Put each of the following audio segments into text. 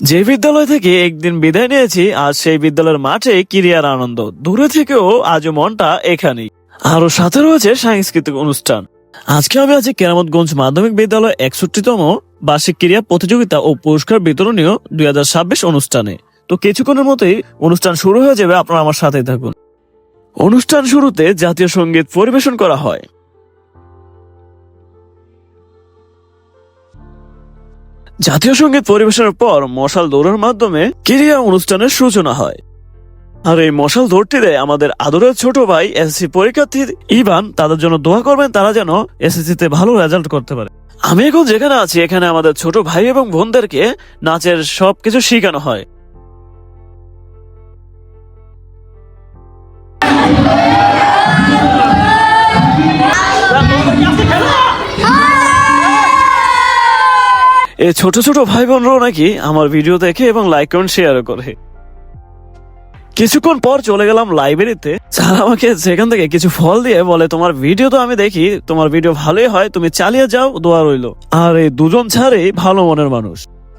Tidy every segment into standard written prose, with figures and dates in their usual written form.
যে বিদ্যালয় থেকে একদিন বিদায় নিয়েছি, আজ সেই বিদ্যালয়ের মাঠে ক্রীড়ার আনন্দ। দূরে থেকেও আজও মনটা এখানেই। আরো সাথে রয়েছে সাংস্কৃতিক অনুষ্ঠান। আজকে আমি আছি কেরামতগঞ্জ মাধ্যমিক বিদ্যালয় 61তম বার্ষিক ক্রীড়া প্রতিযোগিতা ও পুরস্কার বিতরণীয় 2026 অনুষ্ঠানে। তো কিছুক্ষণের মধ্যেই অনুষ্ঠান শুরু হয়ে যাবে, আপনারা আমার সাথেই থাকুন। অনুষ্ঠান শুরুতে জাতীয় সঙ্গীত পরিবেশন করা হয়। জাতীয় সঙ্গীত পরিবেশনের পর মশাল দৌড়ের মাধ্যমে ক্রীড়া অনুষ্ঠানের সূচনা হয়। আর এই মশাল দৌড়টিতে আমাদের আদরের ছোট ভাই এসএসসি পরীক্ষার্থী ইভান, তাদের জন্য দোয়া করবেন তারা যেন এসএসসি তে ভালো রেজাল্ট করতে পারে। আমি এখন যেখানে আছি, এখানে আমাদের ছোট ভাই এবং বোনদেরকে নাচের সবকিছু শেখানো হয়। এই ছোট ছোট ভাই বোনরাও নাকি আমার ভিডিও দেখে এবং লাইক কমেন্ট শেয়ার করে। কিছুক্ষণ পর চলে গেলাম লাইব্রেরিতে। স্যার আমাকে সেখান থেকে কিছু ফল দিয়ে বলে, তোমার ভিডিও তো আমি দেখি, তোমার ভিডিও ভালোই হয়, তুমি চালিয়ে যাও, দোয়া রইল। আর এই দুজন ছাড়েই ভালো মনের মানুষ।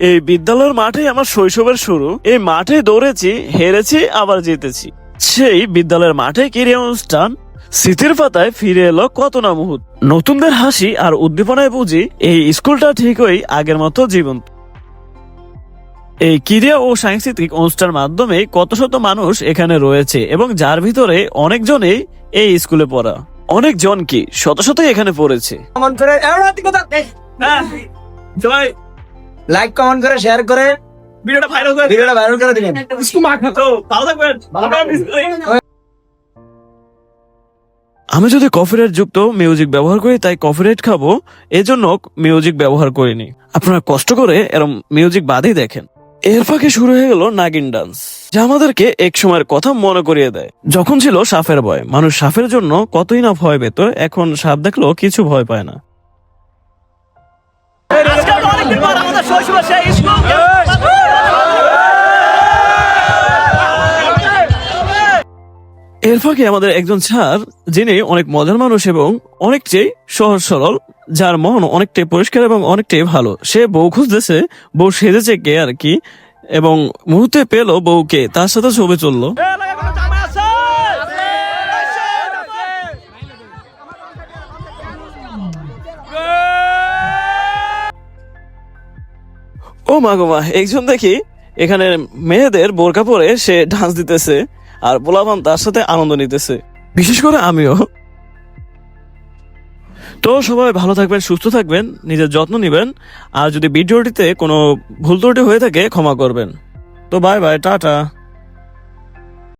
এই বিদ্যালয়ের মাঠে আমার শৈশবের শুরু। এই মাঠে দৌড়েছি, হেরেছি, আবার জিতেছি। সেই বিদ্যালয়ের মাঠে ক্রীড়া অনুষ্ঠান, স্মৃতির পাতায় ফিরে এলো কত না মুহূর্ত। নতুনদের হাসি আর উদ্দীপনায় বুঝি এই স্কুলটা ঠিকই আগের মতো জীবন্ত। এই ক্রীড়া ও সাংস্কৃতিক অনুষ্ঠানের মাধ্যমে কত শত মানুষ এখানে রয়েছে এবং যার ভিতরে অনেকজনেই এই স্কুলে পড়া। অনেকজন কি শত শত এখানে পড়েছে। লাইক কমেন্ট করে শেয়ার করে ভিডিওটা ভাইরাল করে দিবেন। আমি যদি কপিরাইট যুক্ত মিউজিক ব্যবহার করি, তাই কপিরাইট খাবো, এজন্য মিউজিক ব্যবহার করিনি। আপনারা কষ্ট করে এরকম মিউজিক বাদই দেখেন। এর ফাঁকে শুরু হয়ে গেল নাগিন ডান্স, যা আমাদেরকে এক সময়ের কথা মনে করিয়ে দেয়। যখন ছিল সাপের ভয়, মানুষ সাপের জন্য কতই না ভয় পেত, এখন সাপ দেখলেও কিছু ভয় পায় না। এর ফাঁকে আমাদের একজন স্যার, যিনি অনেক মজার মানুষ এবং অনেকটাই সহজ সরল, যার মন অনেকটাই পরিষ্কার এবং অনেকটাই ভালো। সে বউ খুঁজতেছে, বউ সেজেছে কে আর কি, এবং মুহূর্তে পেল বউকে, তার সাথে ছবি চললো। ও মা গো মা, একজন দেখি এখানে মেয়েদের বোরকা পরে সে ডান্স দিতেছে আর পোলাপান তার সাথে আনন্দ নিতেছে, বিশেষ করে আমিও। তো সবাই ভালো থাকবেন, সুস্থ থাকবেন, নিজের যত্ন নিবেন। আর যদি ভিডিওটিতে কোনো ভুল ত্রুটি হয়ে থাকে ক্ষমা করবেন। তো বাই বাই, টাটা।